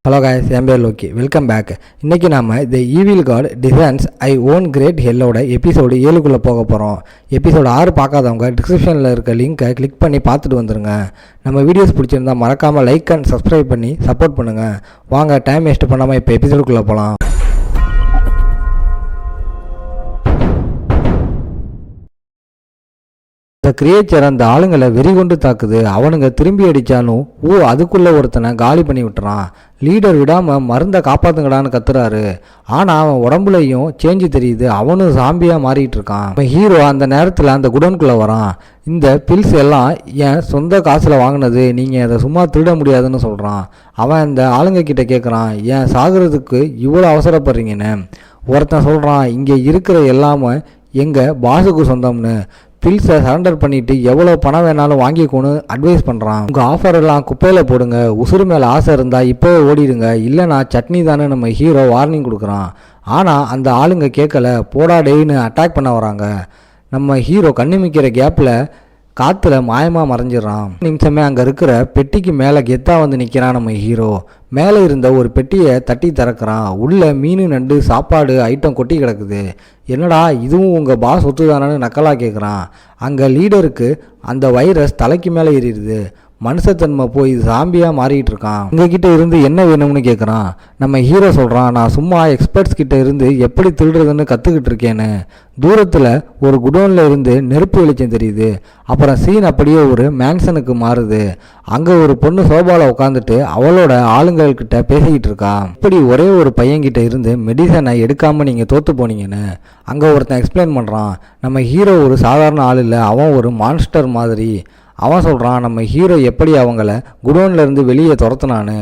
Hello guys, என் பேர் Loki. Welcome back. இன்றைக்கி நாம் the evil god designs I own great ஹெல்லோட எபிசோடு 7க்குள்ளே போக போகிறோம். எபிசோடு 6 பார்க்காதவங்க டிஸ்கிரிப்ஷனில் இருக்க லிங்க்கை கிளிக் பண்ணி பார்த்துட்டு வந்துடுங்க. நம்ம வீடியோஸ் பிடிச்சிருந்தா மறக்காமல் லைக் அண்ட் சப்ஸ்கிரைப் பண்ணி சப்போர்ட் பண்ணுங்கள். வாங்க, டைம் வேஸ்ட் பண்ணாமல் இப்போ எபிசோடுக்குள்ளே போகலாம். இந்த கிரியேச்சர் அந்த ஆளுங்களை வெறி கொண்டு தாக்குது. அவனுங்க திரும்பி அடித்தாலும் அதுக்குள்ளே ஒருத்தனை காலி பண்ணி விட்டுறான். லீடர் விடாமல் மருந்தை காப்பாற்றுங்கடான்னு கத்துறாரு. ஆனால் அவன் உடம்புலையும் சேஞ்சு தெரியுது. அவனும் சாம்பியாக மாறிட்டு இருக்கான். அவன் ஹீரோ அந்த நேரத்தில் அந்த குடோனுக்குள்ளே வரான். இந்த பில்ஸ் எல்லாம் என் சொந்த காசில் வாங்கினது, நீங்கள் அதை சும்மா திருட முடியாதுன்னு சொல்கிறான். அவன் அந்த ஆளுங்க கிட்ட கேட்குறான், ஏன் சாகிறதுக்கு இவ்வளோ அவசரப்படுறீங்கன்னு. ஒருத்தன் சொல்கிறான், இங்கே இருக்கிற எல்லாமே எங்கள் பாஸுக்கு சொந்தம்னு. பில்ஸை சரண்டர் பண்ணிவிட்டு எவ்வளோ பணம் வேணாலும் வாங்கிக்கோன்னு அட்வைஸ் பண்ணுறான். உங்கள் ஆஃபர் எல்லாம் குப்பையில் போடுங்க, உசுறு மேலே ஆசை இருந்தால் இப்போவே ஓடிடுங்க, இல்லைனா சட்னி தானே நம்ம ஹீரோ வார்னிங் கொடுக்குறான். ஆனால் அந்த ஆளுங்க கேட்கல. போடா டேய்னு அட்டாக் பண்ண வராங்க. நம்ம ஹீரோ கண்ணுமிக்கிற கேப்பில் காற்றுல மாயமாக மறைஞ்சிடறான். நிமிஷமே அங்கே இருக்கிற பெட்டிக்கு மேலே கெத்தா வந்து நிற்கிறான் நம்ம ஹீரோ. மேலே இருந்த ஒரு பெட்டியை தட்டி திறக்கிறான். உள்ள மீன் நண்டு சாப்பாடு ஐட்டம் கொட்டி கிடக்குது. என்னடா இதுவும் உங்கள் பாஸ் ஒத்துதானு நக்கலாக கேட்குறான். அங்கே லீடருக்கு அந்த வைரஸ் தலைக்கு மேலே ஏறிடுது. மனுஷத்தன்மை போய் சாம்பியாக மாறிட்டு இருக்கான். உங்ககிட்ட இருந்து என்ன வேணும்னு கேட்குறான். நம்ம ஹீரோ சொல்கிறான், நான் சும்மா எக்ஸ்பர்ட்ஸ் கிட்ட இருந்து எப்படி திருடுறதுன்னு கற்றுக்கிட்டு இருக்கேன்னு. தூரத்தில் ஒரு குடோனில் இருந்து நெருப்பு வெளிச்சம் தெரியுது. அப்புறம் சீன் அப்படியே ஒரு மேன்சனுக்கு மாறுது. அங்கே ஒரு பொண்ணு சோபாவில் உட்காந்துட்டு அவளோட ஆளுங்கள்கிட்ட பேசிக்கிட்டு இருக்கா. இப்படி ஒரே ஒரு பையன்கிட்ட இருந்து மெடிசனை எடுக்காமல் நீங்கள் தோற்று போனீங்கன்னு அங்கே ஒருத்தன் எக்ஸ்பிளைன் பண்ணுறான். நம்ம ஹீரோ ஒரு சாதாரண ஆள் இல்லை, அவன் ஒரு மான்ஸ்டர் மாதிரி. அவன் சொல்கிறான், நம்ம ஹீரோ எப்படி அவங்கள குடோன்லேருந்து வெளியே துரத்துனான்னு.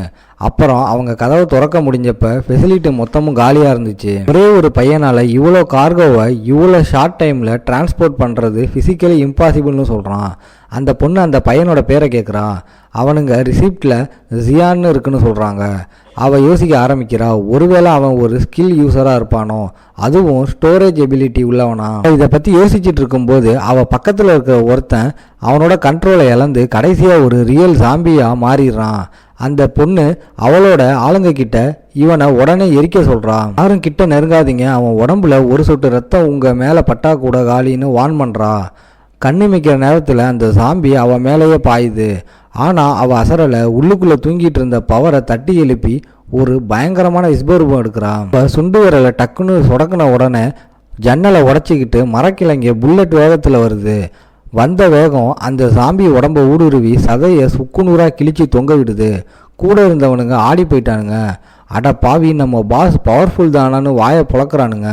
அப்புறம் அவங்க கதவை திறக்க முடிஞ்சப்ப ஃபெசிலிட்டி மொத்தமும் காலியாக இருந்துச்சு. ஒரே ஒரு பையனால் இவ்வளோ கார்கோவை இவ்வளோ ஷார்ட் டைமில் டிரான்ஸ்போர்ட் பண்ணுறது ஃபிசிக்கலி இம்பாசிபிள்னு சொல்கிறான். அந்த பொண்ணு அந்த பையனோட பேரை கேட்குறா. அவனுங்க ரிசிப்டில் ஜியான்னு இருக்குன்னு சொல்கிறாங்க. அவள் யோசிக்க ஆரம்பிக்கிறா, ஒருவேளை அவன் ஒரு ஸ்கில் யூஸராக இருப்பானோ, அதுவும் ஸ்டோரேஜ் எபிலிட்டி உள்ளவனா. இதை பற்றி யோசிச்சுட்டு இருக்கும்போது அவள் பக்கத்தில் இருக்கிற ஒருத்தன் அவனோட கண்ட்ரோலை இழந்து கடைசியாக ஒரு ரியல் சாம்பியாக மாறிடுறான். அந்த பொண்ணு அவளோட ஆளுங்க கிட்ட இவனை உடனே எரிக்க சொல்கிறான். யாரும் கிட்ட நெருங்காதீங்க, அவன் உடம்புல ஒரு சொட்டு ரத்தம் உங்கள் மேலே பட்டா கூட காலின்னு வான் பண்ணுறா. கண்ணிமைக்கிற நேரத்தில் அந்த சாம்பி அவன் மேலேயே பாயுது. ஆனால் அவள் அசரலை. உள்ளுக்குள்ளே தூங்கிட்டு இருந்த பவரை தட்டி எழுப்பி ஒரு பயங்கரமான விஸ்வரூபம் எடுக்கிறான். இப்போ சுண்டு விரலை டக்குன்னு சொடக்குன உடனே ஜன்னலை உடச்சிக்கிட்டு மரக்கிழங்க புல்லட் வேகத்தில் வருது. வந்த வேகம் அந்த சாம்பி உடம்பை ஊடுருவி சதையை சுக்குநூறாக கிழிச்சு தொங்க விடுது. கூட இருந்தவனுங்க ஆடி போயிட்டானுங்க. அட பாவி, நம்ம பாஸ் பவர்ஃபுல் தானான்னு வாயை புழக்கிறானுங்க.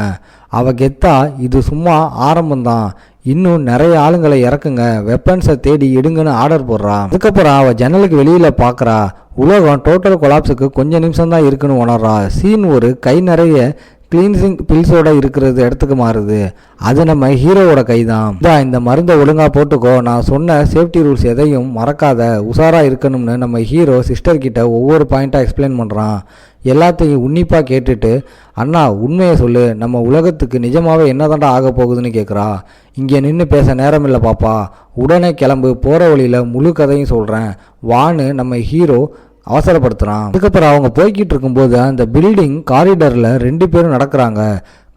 அவள் கெத்தா, இது சும்மா ஆரம்பம்தான், இன்னும் நிறைய ஆளுங்களை இறக்குங்க, வெப்பன்ஸை தேடி எடுங்கன்னு ஆர்டர் போடுறா. அதுக்கப்புறம் அவள் ஜன்னலுக்கு வெளியில் பார்க்குறா. உலகம் டோட்டல் கொலாப்ஸுக்கு கொஞ்சம் நிமிஷம்தான் இருக்குன்னு உணர்றா. சீன் ஒரு கை நிறைய கிளீன்சிங் பில்ஸோட இருக்கிறது இடத்துக்கு மாறுது. அது நம்ம ஹீரோவோட கை தான். இந்த மருந்தை ஒழுங்காக போட்டுக்கோ, நான் சொன்ன சேஃப்டி ரூல்ஸ் எதையும் மறக்காத, உஷாராக இருக்கணும்னு நம்ம ஹீரோ சிஸ்டர் கிட்ட ஒவ்வொரு பாயிண்ட்டாக எக்ஸ்பிளைன் பண்ணுறான். எல்லாத்தையும் உன்னிப்பாக கேட்டுட்டு, அண்ணா உண்மையை சொல்லு, நம்ம உலகத்துக்கு நிஜமாகவே என்னதாண்டா ஆக போகுதுன்னு கேட்குறா. இங்கே நின்று பேச நேரம் இல்லை பாப்பா, உடனே கிளம்பு, போகிற வழியில் முழு கதையும் சொல்கிறேன் வான்னு நம்ம ஹீரோ அவசரப்படுத்துகிறான். அதுக்கப்புறம் அவங்க போய்கிட்டு இருக்கும்போது அந்த பில்டிங் காரிடரில் 2 பேரும் நடக்கிறாங்க.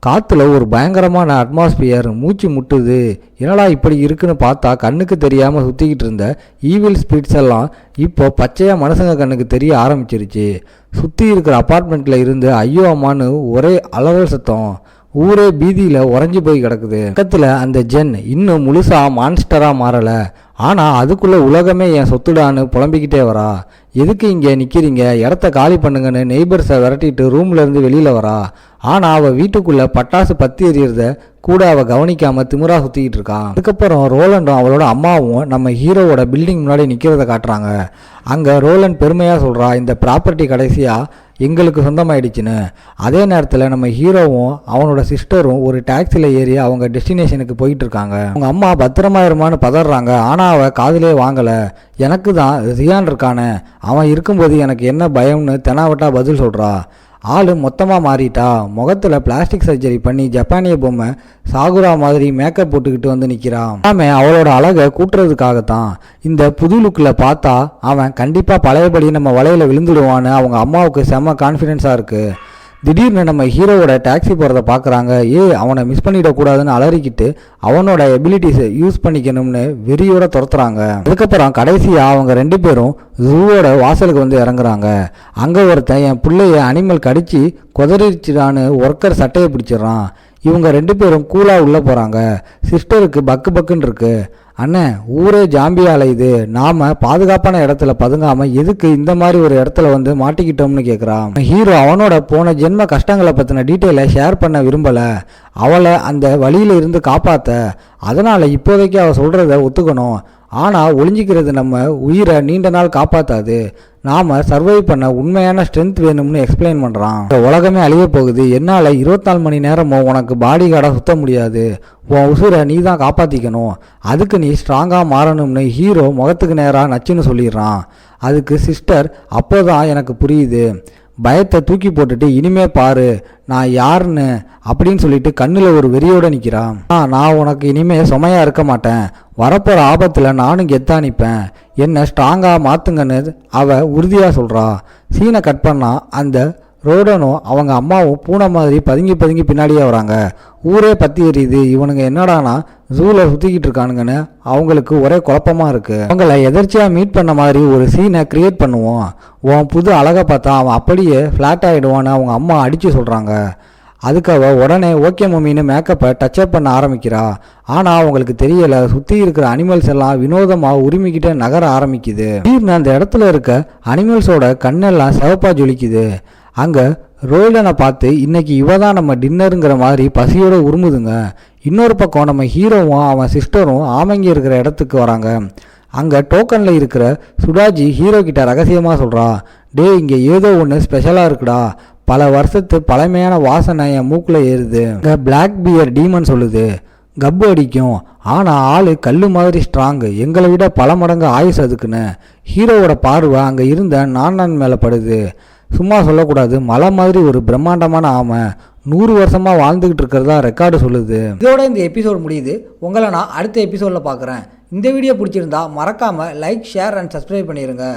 காற்றுல ஒரு பயங்கரமான அட்மாஸ்பியர், மூச்சு முட்டுது. என்னடா இப்படி இருக்குன்னு பார்த்தா கண்ணுக்கு தெரியாமல் சுற்றிக்கிட்டு இருந்த ஈவில் ஸ்பிரிட்ஸ் எல்லாம் இப்போ பச்சையாக மனுஷங்க கண்ணுக்கு தெரிய ஆரம்பிச்சிருச்சு. சுற்றி இருக்கிற அப்பார்ட்மெண்ட்டில் இருந்து ஐயோ அம்மான்னு ஒரே அலறல் சத்தம். ஊரே பீதியில் உறைஞ்சி போய் கிடக்குது. பக்கத்தில் அந்த ஜென் இன்னும் முழுசாக மான்ஸ்டராக மாறலை. ஆனால் அதுக்குள்ளே உலகமே என் சொத்துடான்னு புலம்பிக்கிட்டே வரா. எதுக்கு இங்கே நிற்கிறீங்க, இடத்த காலி பண்ணுங்கன்னு நெய்பர்ஸை விரட்டிட்டு ரூம்லேருந்து வெளியில் வரா. ஆனால் அவள் வீட்டுக்குள்ளே பட்டாசு பற்றி எறிகிறத கூட அவள் கவனிக்காமல் திமிரா சுற்றிக்கிட்டு இருக்கான். அதுக்கப்புறம் ரோலண்டும் அவளோட அம்மாவும் நம்ம ஹீரோவோட பில்டிங் முன்னாடி நிற்கிறத காட்டுறாங்க. அங்கே ரோலண்ட் பெருமையாக சொல்கிறா, இந்த ப்ராப்பர்ட்டி கடைசியாக எங்களுக்கு சொந்தமாயிடுச்சுன்னு. அதே நேரத்தில் நம்ம ஹீரோவும் அவனோட சிஸ்டரும் ஒரு டாக்ஸியில் ஏறி அவங்க டெஸ்டினேஷனுக்கு போயிட்டு இருக்காங்க. அவங்க அம்மா பத்திரமாயிருமான்னு பதறாங்க. ஆனால் அவள் காதிலே வாங்கலை. எனக்கு தான் ரியான் இருக்கானே, அவன் இருக்கும்போது எனக்கு என்ன பயம்னு தெனாவட்டா பதில் சொல்கிறா. ஆள் மொத்தமாக மாறிட்டா. முகத்தில் பிளாஸ்டிக் சர்ஜரி பண்ணி ஜப்பானிய பொம்மை சாகுரா மாதிரி மேக்கப் போட்டுக்கிட்டு வந்து நிற்கிறான். எல்லாமே அவளோட அழகை கூட்டுறதுக்காகத்தான். இந்த புது லுக்கில் பார்த்தா அவன் கண்டிப்பாக பழையபடி நம்ம வலையில் விழுந்துடுவான்னு அவங்க அம்மாவுக்கு செம்ம கான்ஃபிடென்ஸாக இருக்குது. திடீர்னு நம்ம ஹீரோவோட டாக்ஸி போகிறத பார்க்குறாங்க. அவனை மிஸ் பண்ணிடக்கூடாதுன்னு அலறிக்கிட்டு அவனோட எபிலிட்டிஸை யூஸ் பண்ணிக்கணும்னு வெறியோட துரத்துறாங்க. அதுக்கப்புறம் கடைசியாக அவங்க 2 பேரும் ஜூவோட வாசலுக்கு வந்து இறங்குறாங்க. அங்கே ஒருத்தன் என் பிள்ளைய அனிமல் கடிச்சு கொதறிச்சிடான்னு ஒர்க்கர் சட்டையை பிடிச்சிடறான். இவங்க 2 பேரும் கூலாக உள்ளே போகிறாங்க. சிஸ்டருக்கு பக்கு பக்குன்னு இருக்கு. அண்ணன் ஊரே ஜாம்பியா அலையுது, நாம பாதுகாப்பான இடத்துல பதுங்காம எதுக்கு இந்த மாதிரி ஒரு இடத்துல வந்து மாட்டிக்கிட்டோம்னு கேட்குறான். ஹீரோ அவனோட போன ஜென்ம கஷ்டங்களை பற்றின டீட்டெயிலை ஷேர் பண்ண விரும்பலை. அவளை அந்த வழியில இருந்து காப்பாற்ற, அதனால் இப்போதைக்கு அவள் சொல்கிறத ஒத்துக்கணும். ஆனால் ஒளிஞ்சிக்கிறது நம்ம உயிரை நீண்ட நாள் காப்பாற்றாது. நாம் சர்வைவ் பண்ண உண்மையான ஸ்ட்ரென்த் வேணும்னு எக்ஸ்பிளைன் பண்ணுறான். உலகமே அழிய போகுது, என்னால் 24 மணி நேரமும் உனக்கு பாடி கார்டாக சுற்ற முடியாது. உன் உசுரை நீ தான் காப்பாற்றிக்கணும். அதுக்கு நீ ஸ்ட்ராங்காக மாறணும்னு ஹீரோ முகத்துக்கு நேராக நச்சுன்னு சொல்லிடுறான். அதுக்கு சிஸ்டர் அப்போதான் எனக்கு புரியுது. பயத்தை தூக்கி போட்டுட்டு இனிமே பாரு நான் யாருன்னு அப்படின்னு சொல்லிட்டு கண்ணில் ஒரு வெறியோடு நிற்கிறான். நான் உனக்கு இனிமே சுமையாக இருக்க மாட்டேன். வரப்போகிற ஆபத்தில் நானும் கெத்தா நிற்பேன். என்னை ஸ்ட்ராங்காக மாற்றுங்கன்னு அவள் உறுதியாக சொல்கிறா. சீனை கட் பண்ணால் அந்த ரோடனும் அவங்க அம்மாவும் பூனை மாதிரி பதுங்கி பதுங்கி பின்னாடியே வராங்க. ஊரே பற்றி எரியுது. இவனுங்க என்னடானா ஜூவில் சுற்றிக்கிட்டு இருக்கானுங்கன்னு அவங்களுக்கு ஒரே குழப்பமாக இருக்குது. அவங்கள எதர்ச்சியாக மீட் பண்ண மாதிரி ஒரு சீனை க்ரியேட் பண்ணுவோம். உன் புது அழகை பார்த்தா அவன் அப்படியே ஃப்ளாட் ஆகிடுவான்னு அவங்க அம்மா அடித்து சொல்கிறாங்க. அதுக்கு அவள் உடனே ஓகே மம்மின்னு மேக்கப்பை டச்சப் பண்ண ஆரம்பிக்கிறா. ஆனால் அவங்களுக்கு தெரியலை, சுற்றி இருக்கிற அனிமல்ஸ் எல்லாம் வினோதமாக உரிமிக்கிட்டே நகர ஆரம்பிக்குது. திடீர்னு அந்த இடத்துல இருக்க அனிமல்ஸோட கண்ணெல்லாம் சிவப்பாக ஜொலிக்குது. அங்கே ரோல்டனை பார்த்து இன்னைக்கு இவ தான் நம்ம டின்னருங்கிற மாதிரி பசியோட உருமுதுங்க. இன்னொரு பக்கம் நம்ம ஹீரோவும் அவன் சிஸ்டரும் ஆமைங்க இருக்கிற இடத்துக்கு வராங்க. அங்கே டோக்கனில் இருக்கிற சுடாஜி ஹீரோ கிட்ட ரகசியமாக சொல்கிறா, டே இங்கே ஏதோ ஒன்று ஸ்பெஷலாக இருக்குடா, பல வருஷத்து பழமையான வாசனை என் மூக்கில் ஏறுது. இங்கே பிளாக் பியர் டீமன் சொல்லுது, கப்பு அடிக்கும், ஆனால் ஆள் கல் மாதிரி ஸ்ட்ராங்கு, எங்களை விட பல மடங்கு ஆயுஸ் அதுக்குன்னு. ஹீரோவோட பார்வை அங்கே இருந்த நான் மேலே படுது. சும்மா சொல்லக்கூடாது, மலை மாதிரி ஒரு பிரம்மாண்டமான ஆமை 100 வருஷமாக வாழ்ந்துக்கிட்டு இருக்கிறதா ரெக்கார்டு சொல்லுது. இதோட இந்த எபிசோட் முடியுது. உங்களை நான் அடுத்த எபிசோடில் பார்க்குறேன். இந்த வீடியோ பிடிச்சிருந்தா மறக்காமல் லைக், ஷேர் அண்ட் சப்ஸ்கிரைப் பண்ணிடுங்க.